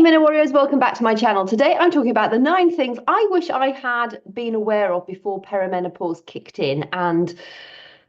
Minute Warriors, welcome back to my channel. Today I'm talking about the 9 things I wish I had been aware of before perimenopause kicked in, and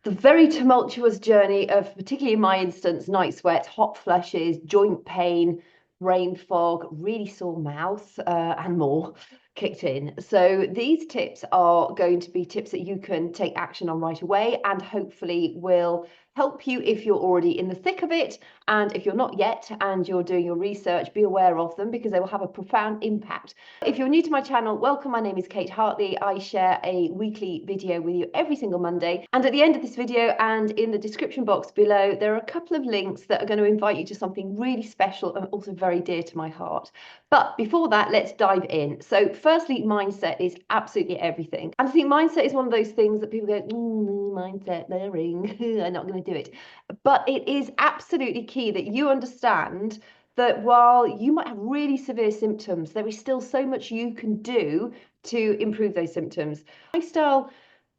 the very tumultuous journey of, particularly in my instance, night sweats, hot flushes, joint pain, brain fog, really sore mouth, and more kicked in. So these tips are going to be tips that you can take action on right away, and hopefully will help you if you're already in the thick of it. And if you're not yet and you're doing your research, be aware of them because they will have a profound impact. If you're new to my channel, welcome. My name is Kate Hartley. I share a weekly video with you every single Monday. And at the end of this video and in the description box below, there are a couple of links that are going to invite you to something really special and also very dear to my heart. But before that, let's dive in. So firstly, mindset is absolutely everything. And I think mindset is one of those things that people go, mindset, boring, I'm not going to do it. But it is absolutely key that you understand that while you might have really severe symptoms, there is still so much you can do to improve those symptoms. Lifestyle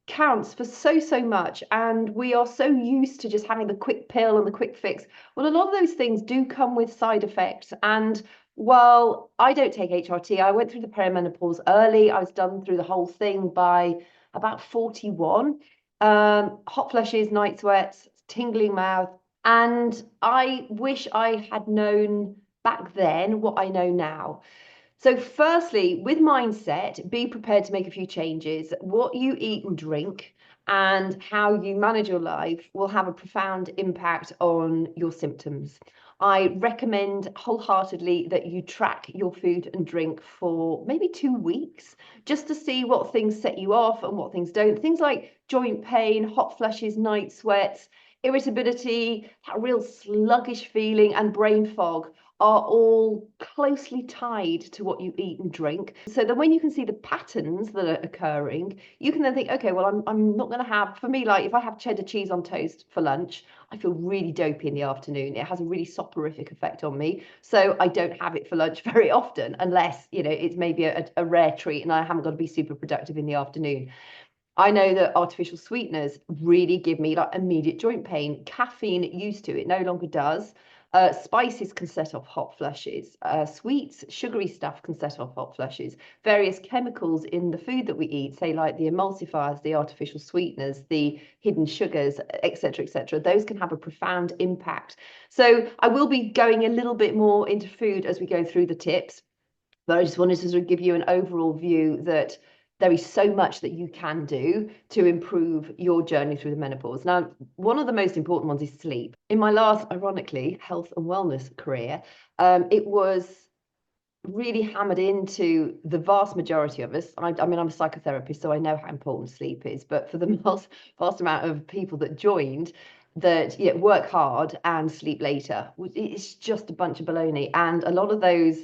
counts for so much, and we are so used to just having the quick pill and the quick fix. Well, a lot of those things do come with side effects, and while I don't take HRT, I went through the perimenopause early. I was done through the whole thing by about 41. Hot flushes, night sweats, tingling mouth, and I wish I had known back then what I know now. So firstly, with mindset, be prepared to make a few changes. What you eat and drink and how you manage your life will have a profound impact on your symptoms. I recommend wholeheartedly that you track your food and drink for maybe 2 weeks, just to see what things set you off and what things don't. Things like joint pain, hot flushes, night sweats, irritability, that real sluggish feeling, and brain fog are all closely tied to what you eat and drink. So that when you can see the patterns that are occurring, you can then think, okay, well, I'm not going to have, for me, like if I have cheddar cheese on toast for lunch, I feel really dopey in the afternoon. It has a really soporific effect on me. So I don't have it for lunch very often, unless, it's maybe a rare treat and I haven't got to be super productive in the afternoon. I know that artificial sweeteners really give me like immediate joint pain. Caffeine used to, it no longer does. Spices can set off hot flushes. Sweets, sugary stuff can set off hot flushes. Various chemicals in the food that we eat, say like the emulsifiers, the artificial sweeteners, the hidden sugars, etc., those can have a profound impact. So I will be going a little bit more into food as we go through the tips, but I just wanted to sort of give you an overall view that there is so much that you can do to improve your journey through the menopause. Now, one of the most important ones is sleep. In my last, ironically, health and wellness career, it was really hammered into the vast majority of us. I mean, I'm a psychotherapist, so I know how important sleep is, but for the vast amount of people that joined, that work hard and sleep later, it's just a bunch of baloney. And a lot of those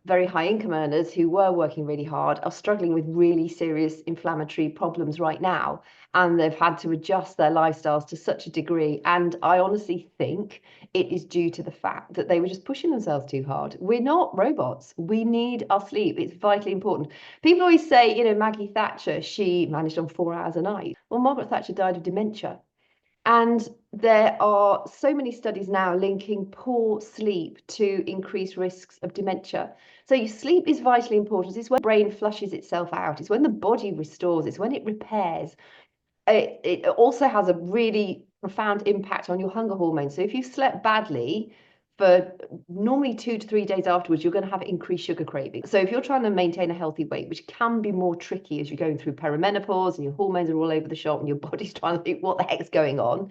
very high income earners who were working really hard are struggling with really serious inflammatory problems right now, and they've had to adjust their lifestyles to such a degree. And I honestly think it is due to the fact that they were just pushing themselves too hard. We're not robots. We need our sleep. It's vitally important. People always say, Maggie Thatcher, she managed on 4 hours a night. Well, Margaret Thatcher died of dementia. And there are so many studies now linking poor sleep to increased risks of dementia. So your sleep is vitally important. It's when the brain flushes itself out. It's when the body restores. It's when it repairs. It also has a really profound impact on your hunger hormone. So if you've slept badly for normally 2 to 3 days afterwards, you're going to have increased sugar cravings. So if you're trying to maintain a healthy weight, which can be more tricky as you're going through perimenopause and your hormones are all over the shop and your body's trying to think what the heck's going on,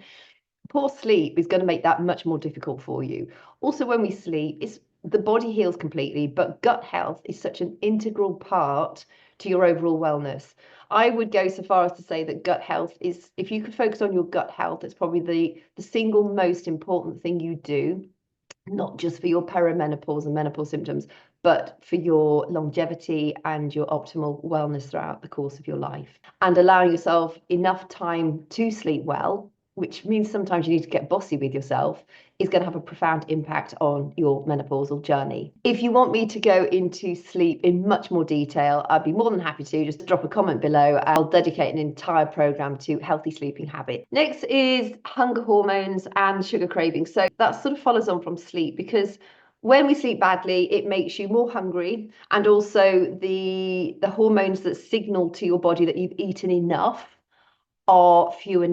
poor sleep is going to make that much more difficult for you. Also, when we sleep, the body heals completely, but gut health is such an integral part to your overall wellness. I would go so far as to say that gut health is, if you could focus on your gut health, it's probably the single most important thing you do, not just for your perimenopause and menopause symptoms, but for your longevity and your optimal wellness throughout the course of your life. And allowing yourself enough time to sleep well, which means sometimes you need to get bossy with yourself, is going to have a profound impact on your menopausal journey. If you want me to go into sleep in much more detail, I'd be more than happy to. Just drop a comment below. I'll dedicate an entire program to healthy sleeping habits. Next is hunger hormones and sugar cravings. So that sort of follows on from sleep, because When we sleep badly, it makes you more hungry, and also the hormones that signal to your body that you've eaten enough are fewer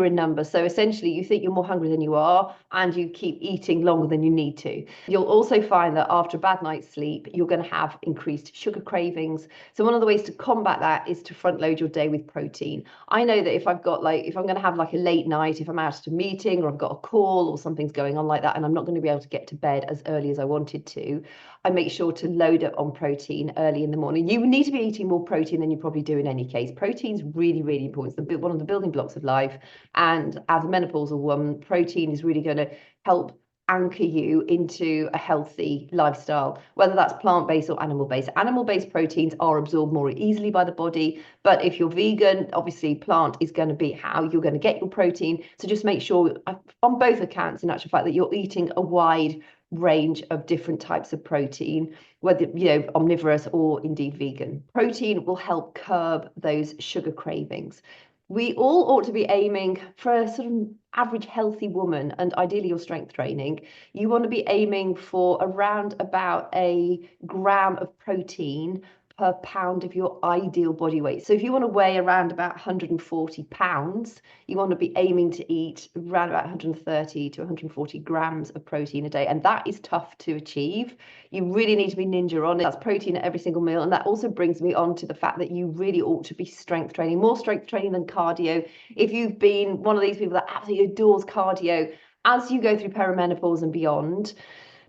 in number. So essentially, you think you're more hungry than you are, and you keep eating longer than you need to. You'll also find that after a bad night's sleep, you're going to have increased sugar cravings. So one of the ways to combat that is to front load your day with protein. I know that if I'm going to have like a late night, if I'm out at a meeting or I've got a call or something's going on like that, and I'm not going to be able to get to bed as early as I wanted to, I make sure to load up on protein early in the morning. You need to be eating more protein than you probably do in any case. Protein's really, really important. It's one of the building blocks of life. And as a menopausal woman, protein is really going to help anchor you into a healthy lifestyle, whether that's plant-based or animal-based. Animal-based proteins are absorbed more easily by the body, but if you're vegan, obviously plant is going to be how you're going to get your protein. So just make sure on both accounts, in actual fact, that you're eating a wide range of different types of protein, whether omnivorous or indeed vegan. Protein will help curb those sugar cravings. We all ought to be aiming for a sort of average healthy woman, and ideally your strength training. You want to be aiming for around about a gram of protein per pound of your ideal body weight. So if you want to weigh around about 140 pounds, you want to be aiming to eat around about 130 to 140 grams of protein a day. And that is tough to achieve. You really need to be ninja on it. That's protein at every single meal. And that also brings me on to the fact that you really ought to be strength training, more strength training than cardio. If you've been one of these people that absolutely adores cardio, as you go through perimenopause and beyond,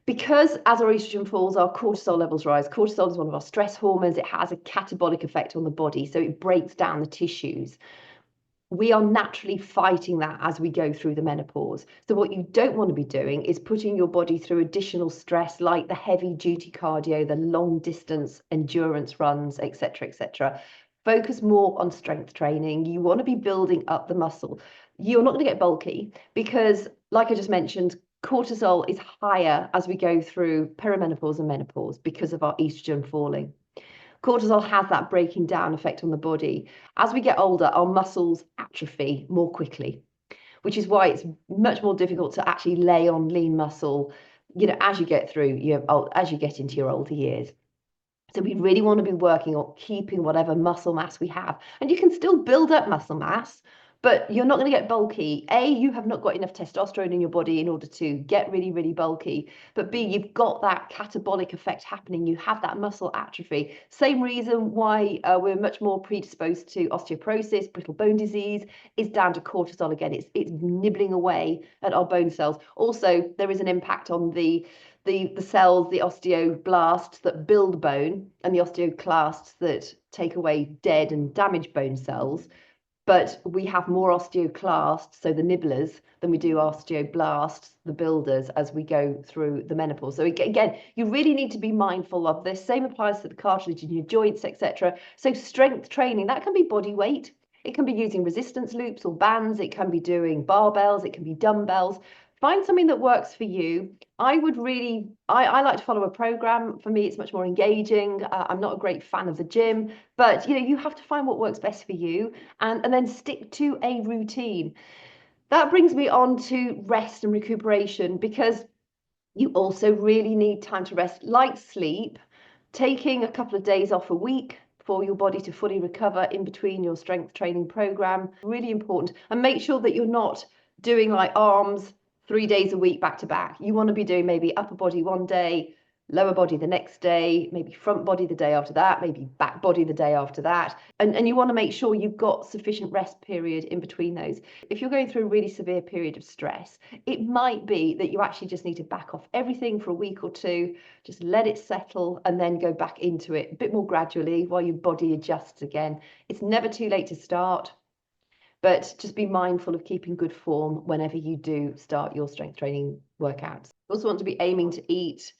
because as our estrogen falls, our cortisol levels rise. Cortisol is one of our stress hormones. It has a catabolic effect on the body, so it breaks down the tissues. We are naturally fighting that as we go through the menopause. So what you don't want to be doing is putting your body through additional stress like the heavy duty cardio, the long distance endurance runs, etc., etc. Focus more on strength training. You want to be building up the muscle. You're not going to get bulky because, like I just mentioned, cortisol is higher as we go through perimenopause and menopause because of our estrogen falling. Cortisol has that breaking down effect on the body. As we get older, our muscles atrophy more quickly, which is why it's much more difficult to actually lay on lean muscle, as you get through as you get into your older years. So we really want to be working on keeping whatever muscle mass we have. And you can still build up muscle mass, but you're not going to get bulky. A, you have not got enough testosterone in your body in order to get really, really bulky. But B, you've got that catabolic effect happening. You have that muscle atrophy. Same reason why we're much more predisposed to osteoporosis, brittle bone disease, is down to cortisol again. It's nibbling away at our bone cells. Also, there is an impact on the cells, the osteoblasts that build bone and the osteoclasts that take away dead and damaged bone cells. But we have more osteoclasts, so the nibblers, than we do osteoblasts, the builders, as we go through the menopause. So again, you really need to be mindful of this. Same applies to the cartilage in your joints, etc. So strength training, that can be body weight. It can be using resistance loops or bands. It can be doing barbells. It can be dumbbells. Find something that works for you. I like to follow a program. For me, it's much more engaging. I'm not a great fan of the gym, but you have to find what works best for you and then stick to a routine. That brings me on to rest and recuperation, because you also really need time to rest, like sleep. Taking a couple of days off a week for your body to fully recover in between your strength training program, really important. And make sure that you're not doing like arms 3 days a week back to back. You want to be doing maybe upper body one day, lower body the next day, maybe front body the day after that, maybe back body the day after that. And you want to make sure you've got sufficient rest period in between those. If you're going through a really severe period of stress, it might be that you actually just need to back off everything for a week or two, just let it settle and then go back into it a bit more gradually while your body adjusts again. It's never too late to start, but just be mindful of keeping good form whenever you do start your strength training workouts. You also want to be aiming to eat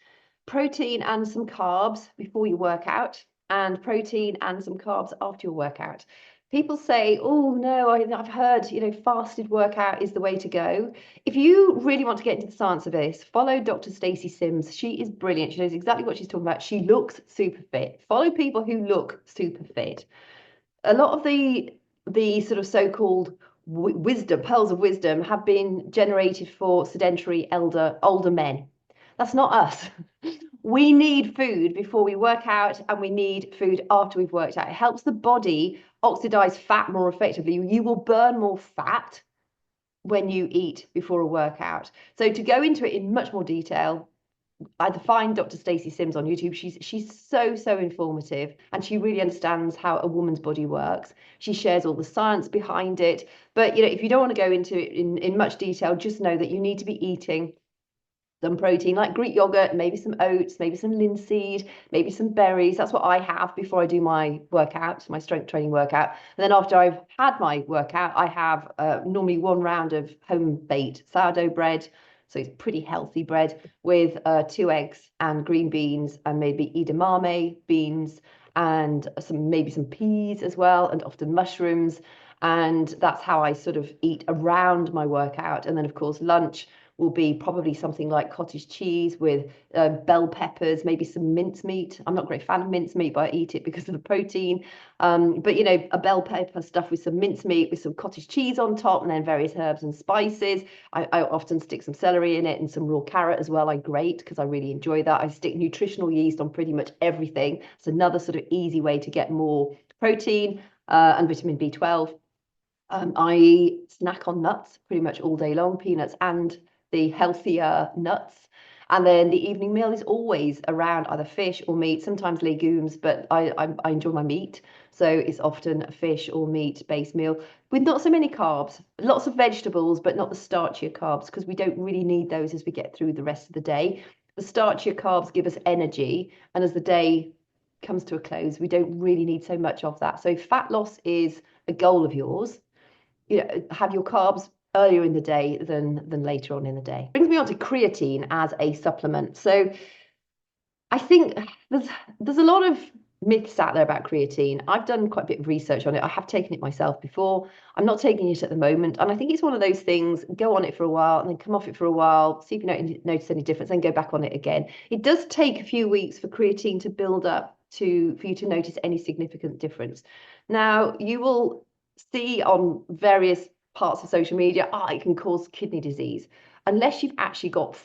protein and some carbs before you work out, and protein and some carbs after your workout. People say, oh no, I've heard, fasted workout is the way to go. If you really want to get into the science of this, follow Dr. Stacey Sims. She is brilliant. She knows exactly what she's talking about. She looks super fit. Follow people who look super fit. A lot of the sort of so-called wisdom, pearls of wisdom, have been generated for sedentary older men. That's not us. We need food before we work out, and we need food after we've worked out. It helps the body oxidize fat more effectively. You will burn more fat when you eat before a workout. So to go into it in much more detail, either find Dr. Stacey Sims on YouTube. She's so informative, and she really understands how a woman's body works. She shares all the science behind it. But if you don't want to go into it in much detail, just know that you need to be eating some protein like Greek yogurt, maybe some oats, maybe some linseed, maybe some berries. That's what I have before I do my workout, my strength training workout. And then after I've had my workout, I have normally 1 round of home baked sourdough bread. So it's pretty healthy bread with 2 eggs and green beans and maybe edamame beans and maybe some peas as well, and often mushrooms. And that's how I sort of eat around my workout. And then of course lunch will be probably something like cottage cheese with bell peppers, maybe some mincemeat. I'm not a great fan of mincemeat, but I eat it because of the protein. But a bell pepper stuffed with some mincemeat, with some cottage cheese on top, and then various herbs and spices. I often stick some celery in it and some raw carrot as well. I grate because I really enjoy that. I stick nutritional yeast on pretty much everything. It's another sort of easy way to get more protein and vitamin B12. I snack on nuts pretty much all day long, peanuts and the healthier nuts. And then the evening meal is always around either fish or meat, sometimes legumes, but I enjoy my meat. So it's often a fish or meat based meal with not so many carbs, lots of vegetables, but not the starchier carbs, because we don't really need those as we get through the rest of the day. The starchier carbs give us energy, and as the day comes to a close, we don't really need so much of that. So fat loss is a goal of yours. Have your carbs earlier in the day than later on in the day. Brings me on to creatine as a supplement. So I think there's a lot of myths out there about creatine. I've done quite a bit of research on it. I have taken it myself before. I'm not taking it at the moment. And I think it's one of those things, go on it for a while and then come off it for a while, see if you don't notice any difference, then go back on it again. It does take a few weeks for creatine to build up for you to notice any significant difference. Now, you will see on various parts of social media, it can cause kidney disease. Unless you've actually got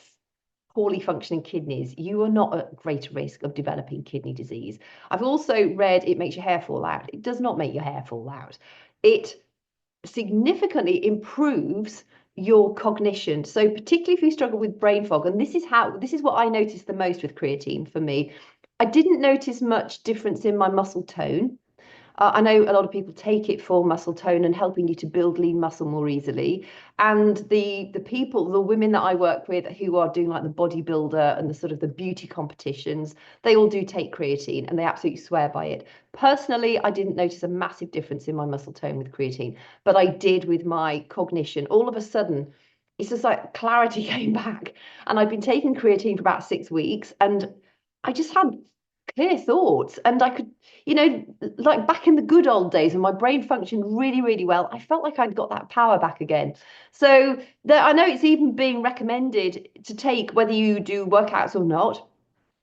poorly functioning kidneys, you are not at greater risk of developing kidney disease. I've also read it makes your hair fall out. It does not make your hair fall out. It significantly improves your cognition. So particularly if you struggle with brain fog, and this is what I noticed the most with creatine for me. I didn't notice much difference in my muscle tone. I know a lot of people take it for muscle tone and helping you to build lean muscle more easily. And the women that I work with who are doing like the bodybuilder and the sort of the beauty competitions, they all do take creatine and they absolutely swear by it. Personally, I didn't notice a massive difference in my muscle tone with creatine, but I did with my cognition. All of a sudden, it's just like clarity came back. And I've been taking creatine for about 6 weeks, and I just had clear thoughts, and I could, like back in the good old days when my brain functioned really, really well, I felt like I'd got that power back again. So I know it's even being recommended to take whether you do workouts or not,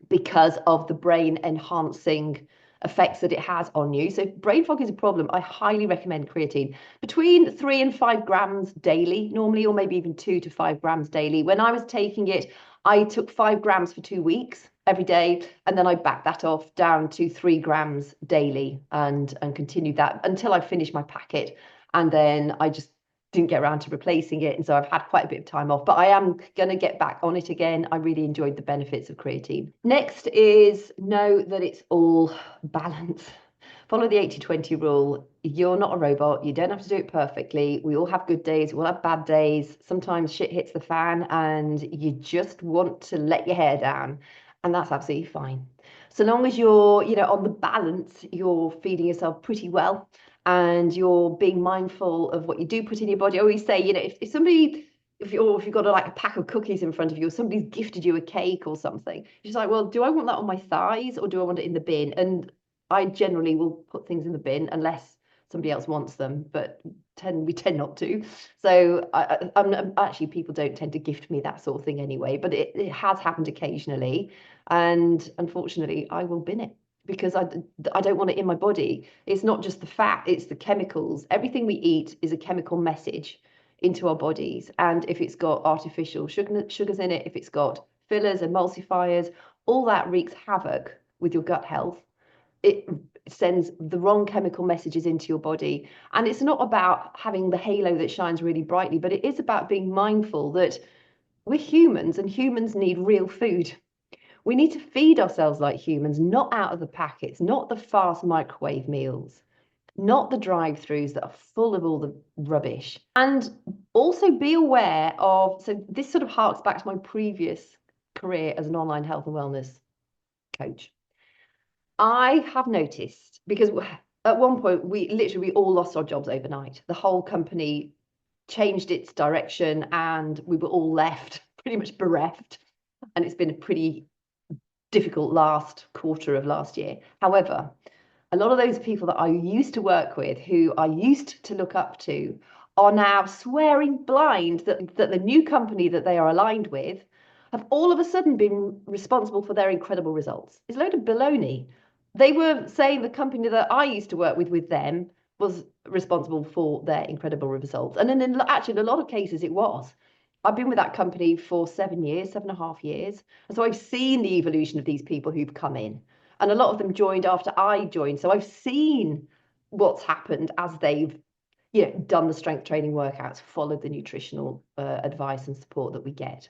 because of the brain enhancing effects that it has on you. So if brain fog is a problem, I highly recommend creatine. Between 3 and 5 grams daily, normally, or maybe even 2 to 5 grams daily. When I was taking it, I took 5 grams for 2 weeks every day, and then I backed that off down to 3 grams daily and continued that until I finished my packet. And then I just didn't get around to replacing it, and so I've had quite a bit of time off, but I am going to get back on it again. I really enjoyed the benefits of creatine. Next is know that it's all balance. Follow the 80-20 rule. You're not a robot. You don't have to do it perfectly. We all have good days. We'll have bad days. Sometimes shit hits the fan and you just want to let your hair down, and that's absolutely fine. So long as you're, on the balance, you're feeding yourself pretty well and you're being mindful of what you do put in your body. I always say, if you've got like a pack of cookies in front of you, or somebody's gifted you a cake or something, you're just like, well, do I want that on my thighs or do I want it in the bin? And I generally will put things in the bin unless somebody else wants them, but we tend not to. So I'm actually, people don't tend to gift me that sort of thing anyway, but it has happened occasionally, and unfortunately I will bin it because I don't want it in my body. It's not just the fat, it's the chemicals. Everything we eat is a chemical message into our bodies. And if it's got artificial sugars in it, if it's got fillers, emulsifiers, all that wreaks havoc with your gut health. It sends the wrong chemical messages into your body. And it's not about having the halo that shines really brightly, but it is about being mindful that we're humans and humans need real food. We need to feed ourselves like humans, not out of the packets, not the fast microwave meals, not the drive-throughs that are full of all the rubbish. And also be aware of, so this sort of harks back to my previous career as an online health and wellness coach. I have noticed, because at one point we all lost our jobs overnight. The whole company changed its direction and we were all left pretty much bereft. And it's been a pretty difficult last quarter of last year. However, a lot of those people that I used to work with, who I used to look up to, are now swearing blind that the new company that they are aligned with have all of a sudden been responsible for their incredible results. It's a load of baloney. They were saying the company that I used to work with them was responsible for their incredible results. And then actually, in a lot of cases, it was. I've been with that company for 7 years, 7.5 years. And so I've seen the evolution of these people who've come in. And a lot of them joined after I joined. So I've seen what's happened as they've done the strength training workouts, followed the nutritional advice and support that we get.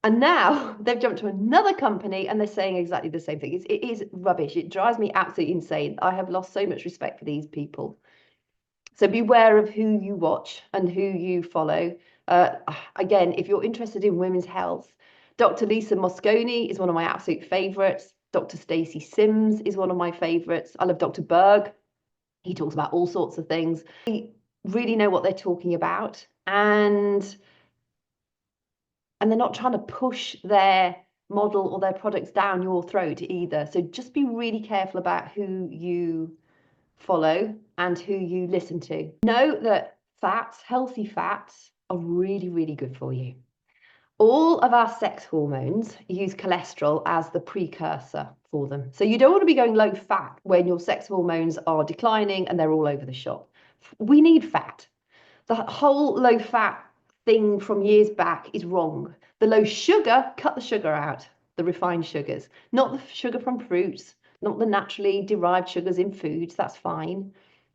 And now they've jumped to another company and they're saying exactly the same thing. It is rubbish. It drives me absolutely insane. I have lost so much respect for these people. So beware of who you watch and who you follow. Again, if you're interested in women's health, Dr. Lisa Mosconi is one of my absolute favorites. Dr. Stacey Sims is one of my favorites. I love Dr. Berg. He talks about all sorts of things. They really know what they're talking about. And they're not trying to push their model or their products down your throat either. So just be really careful about who you follow and who you listen to. Know that fats, healthy fats, are really, really good for you. All of our sex hormones use cholesterol as the precursor for them. So you don't want to be going low fat when your sex hormones are declining and they're all over the shop. We need fat. The whole low fat thing from years back is wrong. The low sugar, cut the sugar out, the refined sugars, not the sugar from fruits, not the naturally derived sugars in foods, that's fine.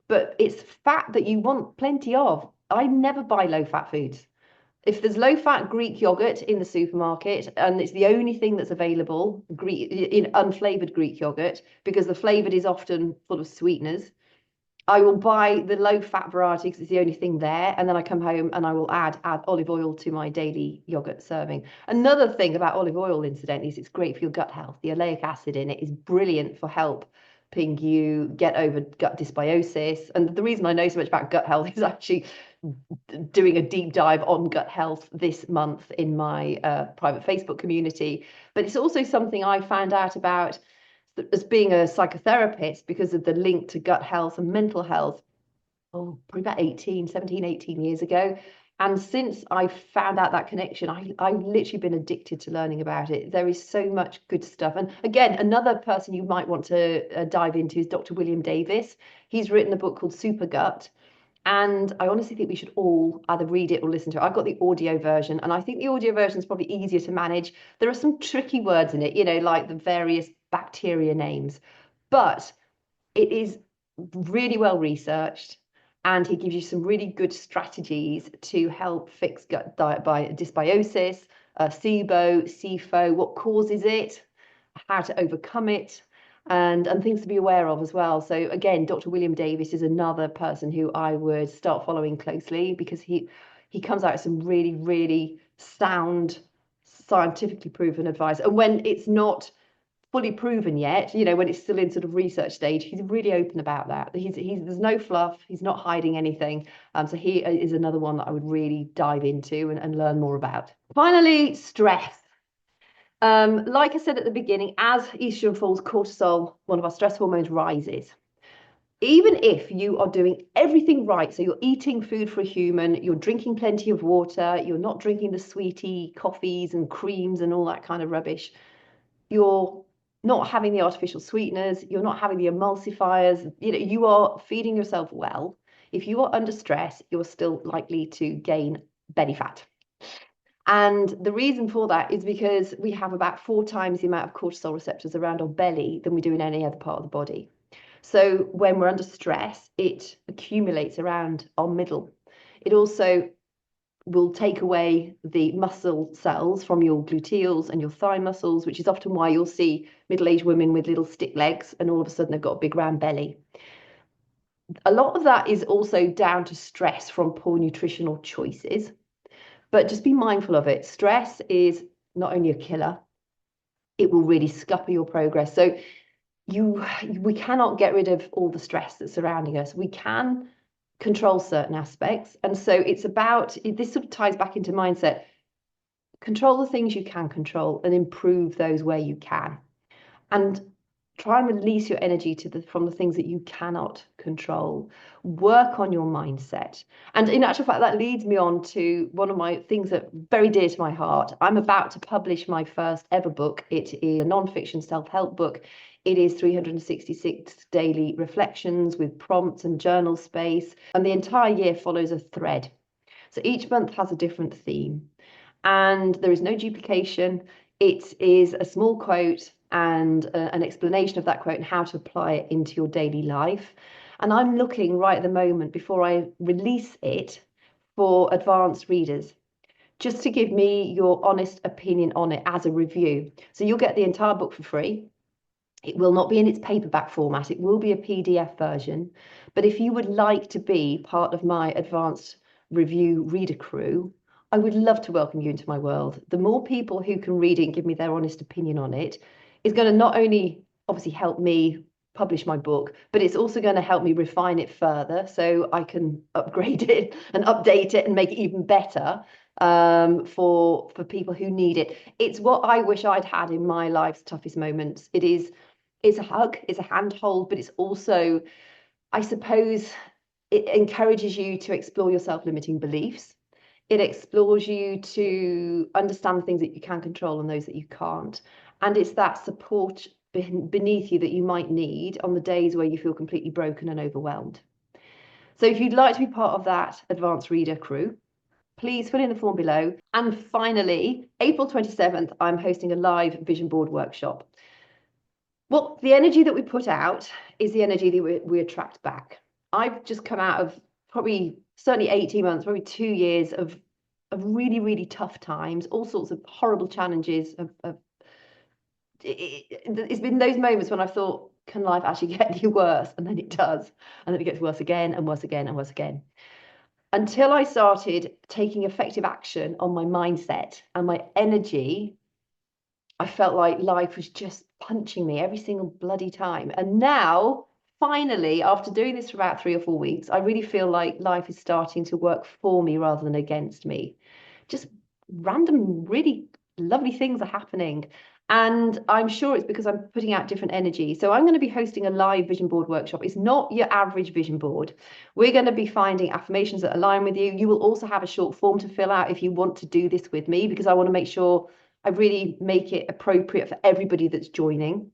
But it's fat that you want plenty of. I never buy low fat foods. If there's low fat Greek yogurt in the supermarket and it's the only thing that's available, unflavored Greek yogurt, because the flavored is often full of sweeteners, I will buy the low fat variety because it's the only thing there. And then I come home and I will add olive oil to my daily yogurt serving. Another thing about olive oil, incidentally, is it's great for your gut health. The oleic acid in it is brilliant for helping you get over gut dysbiosis. And the reason I know so much about gut health is actually doing a deep dive on gut health this month in my private Facebook community. But it's also something I found out about as being a psychotherapist because of the link to gut health and mental health, probably about 18 years ago. And since I found out that connection, I've literally been addicted to learning about it. There is so much good stuff. And again, another person you might want to dive into is Dr. William Davis. He's written a book called Super Gut. And I honestly think we should all either read it or listen to it. I've got the audio version, and I think the audio version is probably easier to manage. There are some tricky words in it, like the various bacteria names, but it is really well researched, and he gives you some really good strategies to help fix gut dysbiosis, SIBO, SIFO, what causes it, how to overcome it, and things to be aware of as well. So again, Dr. William Davis is another person who I would start following closely because he comes out with some really, really sound, scientifically proven advice. And when it's not fully proven yet, when it's still in sort of research stage, he's really open about that. There's no fluff. He's not hiding anything. So he is another one that I would really dive into and learn more about. Finally, stress. Like I said at the beginning, as estrogen falls, cortisol, one of our stress hormones, rises. Even if you are doing everything right, so you're eating food for a human, you're drinking plenty of water, you're not drinking the sweetie coffees and creams and all that kind of rubbish, you're not having the artificial sweeteners, you're not having the emulsifiers, you are feeding yourself well. If you are under stress, you're still likely to gain belly fat. And the reason for that is because we have about 4 times the amount of cortisol receptors around our belly than we do in any other part of the body. So when we're under stress, it accumulates around our middle. It also will take away the muscle cells from your gluteals and your thigh muscles, which is often why you'll see middle-aged women with little stick legs and all of a sudden they've got a big round belly. A lot of that is also down to stress from poor nutritional choices, but just be mindful of it. Stress is not only a killer, it will really scupper your progress. So we cannot get rid of all the stress that's surrounding us. We can control certain aspects. And so it's about, this sort of ties back into mindset. Control the things you can control and improve those where you can. And try and release your energy from the things that you cannot control. Work on your mindset. And in actual fact, that leads me on to one of my things that are very dear to my heart. I'm about to publish my first ever book. It is a non-fiction self-help book. It is 366 daily reflections with prompts and journal space. And the entire year follows a thread. So each month has a different theme. And there is no duplication. It is a small quote and an explanation of that quote and how to apply it into your daily life. And I'm looking right at the moment before I release it for advanced readers, just to give me your honest opinion on it as a review. So you'll get the entire book for free. It will not be in its paperback format. It will be a PDF version. But if you would like to be part of my advanced review reader crew, I would love to welcome you into my world. The more people who can read it and give me their honest opinion on it is going to not only obviously help me publish my book, but it's also going to help me refine it further so I can upgrade it and update it and make it even better for people who need it. It's what I wish I'd had in my life's toughest moments. It's a hug, it's a handhold, but it's also, I suppose, it encourages you to explore your self-limiting beliefs. It explores you to understand the things that you can control and those that you can't. And it's that support beneath you that you might need on the days where you feel completely broken and overwhelmed. So if you'd like to be part of that advanced reader crew, please fill in the form below. And finally, April 27th, I'm hosting a live vision board workshop. Well, the energy that we put out is the energy that we attract back. I've just come out of probably certainly 18 months, probably 2 years of really, really tough times, all sorts of horrible challenges. It's been those moments when I've thought, can life actually get any worse? And then it does. And then it gets worse again and worse again and worse again. Until I started taking effective action on my mindset and my energy, I felt like life was just punching me every single bloody time. And now, finally, after doing this for about 3 or 4 weeks, I really feel like life is starting to work for me rather than against me. Just random, really lovely things are happening. And I'm sure it's because I'm putting out different energy. So I'm going to be hosting a live vision board workshop. It's not your average vision board. We're going to be finding affirmations that align with you. You will also have a short form to fill out if you want to do this with me, because I want to make sure I really make it appropriate for everybody that's joining.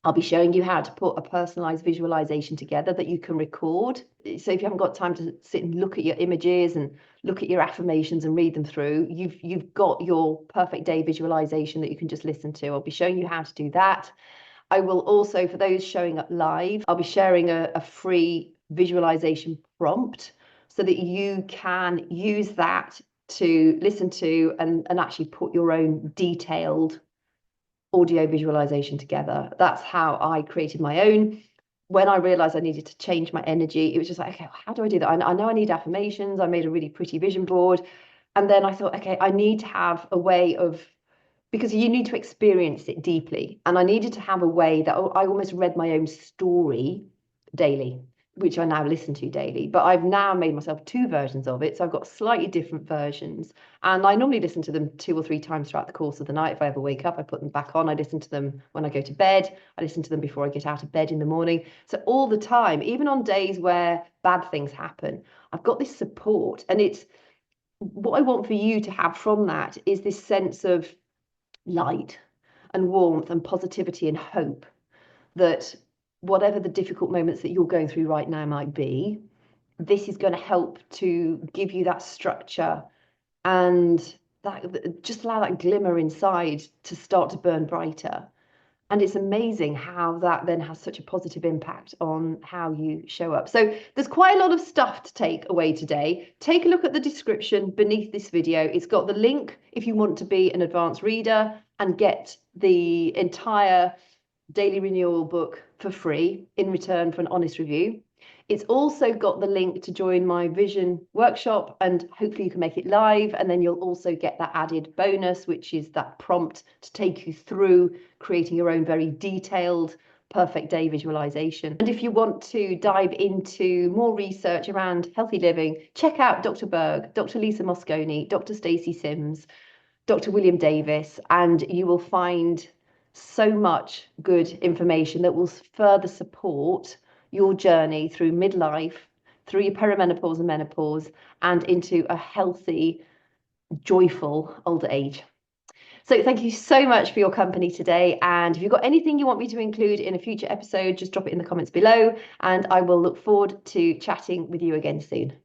I'll be showing you how to put a personalized visualization together that you can record. So if you haven't got time to sit and look at your images and look at your affirmations and read them through, you've got your perfect day visualization that you can just listen to. I'll be showing you how to do that. I will also, for those showing up live, I'll be sharing a free visualization prompt so that you can use that to listen to and actually put your own detailed audio visualization together. That's how I created my own. When I realized I needed to change my energy, it was just like, okay, how do I do that? I know I need affirmations. I made a really pretty vision board. And then I thought, okay, I need to have a way of, because you need to experience it deeply. And I needed to have a way that I almost read my own story daily, which I now listen to daily. But I've now made myself 2 versions of it. So I've got slightly different versions. And I normally listen to them 2 or 3 times throughout the course of the night. If I ever wake up, I put them back on. I listen to them when I go to bed. I listen to them before I get out of bed in the morning. So all the time, even on days where bad things happen, I've got this support. And it's what I want for you to have from that is this sense of light and warmth and positivity and hope that whatever the difficult moments that you're going through right now might be, this is going to help to give you that structure and just allow that glimmer inside to start to burn brighter. And it's amazing how that then has such a positive impact on how you show up. So there's quite a lot of stuff to take away today. Take a look at the description beneath this video. It's got the link if you want to be an advanced reader and get the entire Daily Renewal book for free in return for an honest review. It's also got the link to join my vision workshop, and hopefully you can make it live, and then you'll also get that added bonus, which is that prompt to take you through creating your own very detailed perfect day visualization. And if you want to dive into more research around healthy living, check out Dr. Berg, Dr. Lisa Mosconi, Dr. Stacey Sims, Dr. William Davis, and you will find so much good information that will further support your journey through midlife, through your perimenopause and menopause, and into a healthy, joyful older age. So thank you so much for your company today. And if you've got anything you want me to include in a future episode, just drop it in the comments below, and I will look forward to chatting with you again soon.